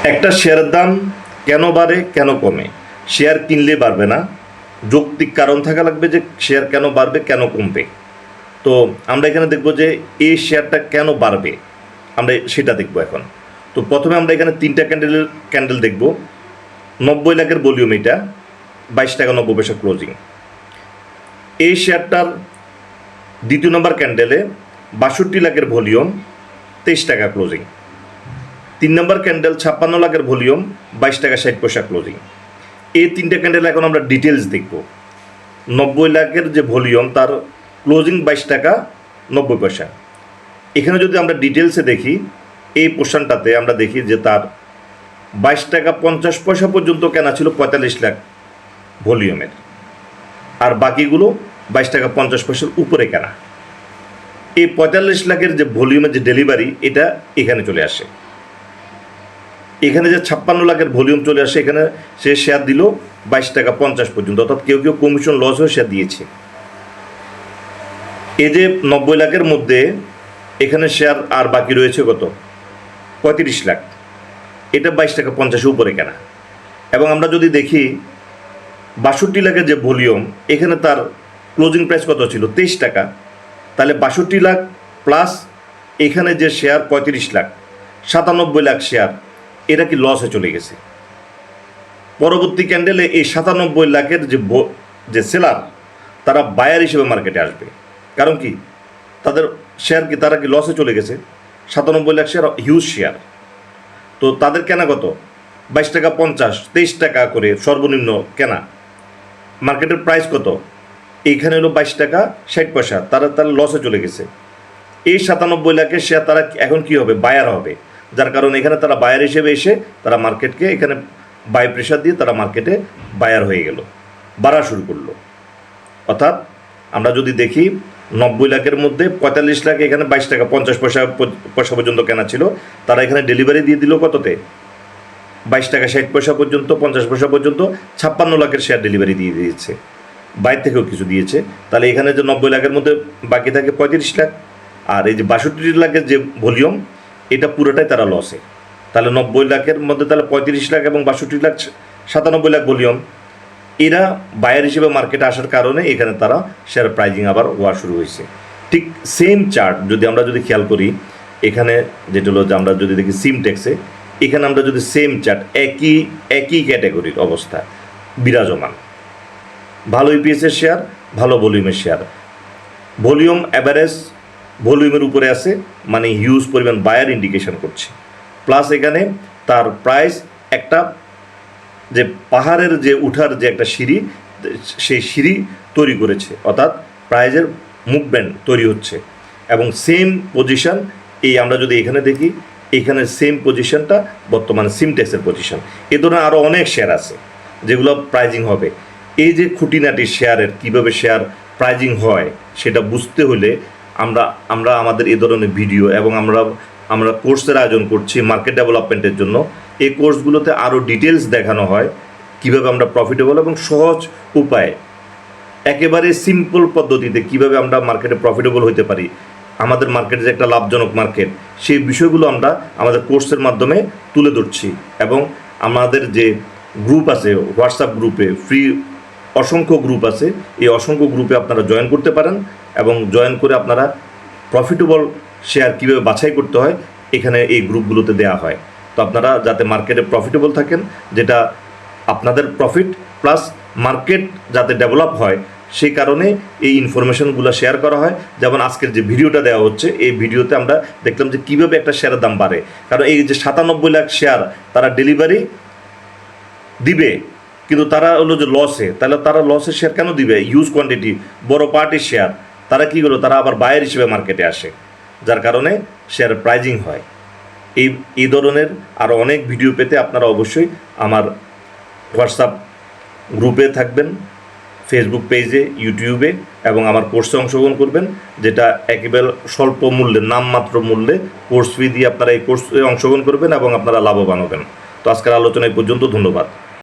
একটা শেয়ারের দাম কেন বাড়ে কেন কমে? শেয়ার কিনলে বাড়বে না, যৌক্তিক কারণ থাকা লাগবে যে শেয়ার কেন বাড়বে কেন কমবে। তো আমরা এখানে দেখব যে এই শেয়ারটা কেন বাড়বে, আমরা সেটা দেখব এখন। তো প্রথমে আমরা এখানে তিনটা ক্যান্ডেল দেখব। 90 লাখের ভলিউম, এটা 22 টাকা 90 পয়সা ক্লোজিং। এই শেয়ারটার দ্বিতীয় নম্বর ক্যান্ডেলে 62 লাখের ভলিউম, 23 টাকা ক্লোজিং। 3 নম্বর ক্যান্ডেল 56 লাখের ভলিউম, 22 টাকা 60 পয়সা ক্লোজিং। এই তিনটে ক্যান্ডেল এখন আমরা ডিটেলস দেখব। 90 লাখের যে ভলিউম তার ক্লোজিং 22 টাকা 90 পয়সা। এখানে যদি আমরা ডিটেলসে দেখি, এই পোর্শনটাতে আমরা দেখি যে তার 22 টাকা 50 পয়সা পর্যন্ত কেনা ছিল 45 লাখ ভলিউমের, আর বাকিগুলো 22 টাকা 50 পয়সার উপরে কেনা। এই 45 লাখের যে ভলিউমের যে ডেলিভারি, এটা এখানে চলে আসে। এখানে যে 56 লাখের ভলিউম চলে আসে, এখানে সে শেয়ার দিল 22 টাকা 50 পর্যন্ত, অর্থাৎ কেউ কেউ কমিশন লস হয়ে শেয়ার দিয়েছে। এই যে 90 লাখের মধ্যে এখানে শেয়ার আর বাকি রয়েছে কত? 35 লাখ। এটা 22 টাকা 50 উপরে কেনা। এবং আমরা যদি দেখি 62 লাখের যে ভলিউম, এখানে তার ক্লোজিং প্রাইস কত ছিল? 23 টাকা। তাহলে 62 লাখ প্লাস এখানে যে শেয়ার 35 লাখ, 97 লাখ শেয়ার, এটা কি লসে চলে গেছে। পরবর্তী ক্যান্ডেলে এই 97 লাখের যে সেলার, তারা বায়ার হিসেবে মার্কেটে আসবে। কারণ কি, তাদের শেয়ার কি তারা কি লসে চলে গেছে? 97 লাখ শেয়ার হিউজ শেয়ার, তো তাদের কেনা কত? 22 টাকা 50, 23 টাকা করে সর্বনিম্ন কেনা। মার্কেটের প্রাইস কত? এইখানে হলো 22 টাকা 60 পয়সা, তারা লসে চলে গেছে। এই 97 লাখের শেয়ার তারা এখন কি হবে? বায়ার হবে। যার কারণে এখানে তারা বায়ার হিসেবে এসে তারা মার্কেটকে এখানে বাই প্রেশার দিয়ে তারা মার্কেটে বায়ার হয়ে গেল, বাড়া শুরু করলো। অর্থাৎ আমরা যদি দেখি 90 লাখের মধ্যে 45 লাখ এখানে 22 টাকা 50 পয়সা পর্যন্ত কেনা ছিল, তারা এখানে ডেলিভারি দিয়ে দিল কততে? 22 টাকা 60 পয়সা পর্যন্ত, 50 পয়সা পর্যন্ত 56 লাখের শেয়ার ডেলিভারি দিয়ে দিয়েছে, বাইরে থেকেও কিছু দিয়েছে। তাহলে এখানে যে 90 লাখের মধ্যে বাকি থাকে 35 লাখ, আর এই যে 62 লাখের যে ভলিউম, এটা পুরোটাই তারা লসে। তাহলে 90 লাখের মধ্যে তাহলে 35 লাখ এবং 62 লাখ 97 লাখ ভলিউম, এরা বায়ার হিসেবে মার্কেটে আসার কারণে এখানে তারা শেয়ার প্রাইজিং আবার হওয়া শুরু হয়েছে। ঠিক সেম চার্ট যদি আমরা খেয়াল করি, এখানে যেটা হলো যে আমরা যদি দেখি সিমটেক্সে, এখানে আমরা যদি সেম চার্ট একই ক্যাটাগরির অবস্থা বিরাজমান, ভালো ইপিএসের শেয়ার, ভালো ভলিউমের শেয়ার, ভলিউম অ্যাভারেজ ভলিউমের উপরে আছে, মানে হিউজ পরিমাণ বায়ার ইন্ডিকেশন করছে। প্লাস এখানে তার প্রাইস একটা যে পাহাড়ের যে উঠার যে একটা সিঁড়ি, সেই সিঁড়ি তৈরি করেছে, অর্থাৎ প্রাইজের মুভমেন্ট তৈরি হচ্ছে। এবং সেম পজিশন এই আমরা যদি এখানে দেখি, এইখানে সেম পজিশনটা বর্তমানে সিমটেক্সের পজিশন। এ ধরনের আরও অনেক শেয়ার আছে যেগুলো প্রাইজিং হবে। এই যে খুঁটিনাটি শেয়ারের কীভাবে শেয়ার প্রাইজিং হয় সেটা বুঝতে হলে আমরা আমাদের এই ধরনের ভিডিও এবং আমরা কোর্সের আয়োজন করছি মার্কেট ডেভেলপমেন্টের জন্য। এই কোর্সগুলোতে আরও ডিটেলস দেখানো হয় কীভাবে আমরা প্রফিটেবল এবং সহজ উপায়ে, একেবারে সিম্পল পদ্ধতিতে কীভাবে আমরা মার্কেটে প্রফিটেবল হতে পারি, আমাদের মার্কেট যে একটা লাভজনক মার্কেট, সেই বিষয়গুলো আমরা আমাদের কোর্সের মাধ্যমে তুলে ধরছি। এবং আমাদের যে গ্রুপ আছে, হোয়াটসঅ্যাপ গ্রুপে ফ্রি অসংখ্য গ্রুপ আছে, এই অসংখ্য গ্রুপে আপনারা জয়েন করতে পারেন এবং জয়েন করে আপনারা প্রফিটেবল শেয়ার কীভাবে বাছাই করতে হয় এখানে এই গ্রুপগুলোতে দেওয়া হয়। তো আপনারা যাতে মার্কেটে প্রফিটেবল থাকেন, যেটা আপনাদের প্রফিট প্লাস মার্কেট যাতে ডেভেলপ হয়, সেই কারণে এই ইনফরমেশনগুলো শেয়ার করা হয়। যেমন আজকের যে ভিডিওটা দেওয়া হচ্ছে, এই ভিডিওতে আমরা দেখলাম যে কীভাবে একটা শেয়ারের দাম বাড়ে। কারণ এই যে 97 লাখ শেয়ার তারা ডেলিভারি দিবে, কিন্তু তারা হলো যে লসে। তাহলে তারা লসের শেয়ার কেন দিবে? হিউজ কোয়ান্টিটি বড় পার্টির শেয়ার, তারা কী করলো? তারা আবার বায়ার হিসেবে মার্কেটে আসে, যার কারণে শেয়ার প্রাইজিং হয়। এই ধরনের আরও অনেক ভিডিও পেতে আপনারা অবশ্যই আমার হোয়াটসঅ্যাপ গ্রুপে থাকবেন, ফেসবুক পেজে, ইউটিউবে, এবং আমার কোর্সে অংশগ্রহণ করবেন, যেটা একেবারে স্বল্প মূল্যে, নামমাত্র মূল্যে কোর্স ফি দিয়ে আপনারা এই কোর্সে অংশগ্রহণ করবেন এবং আপনারা লাভবান হবেন। তো আজকের আলোচনা এই পর্যন্ত, ধন্যবাদ।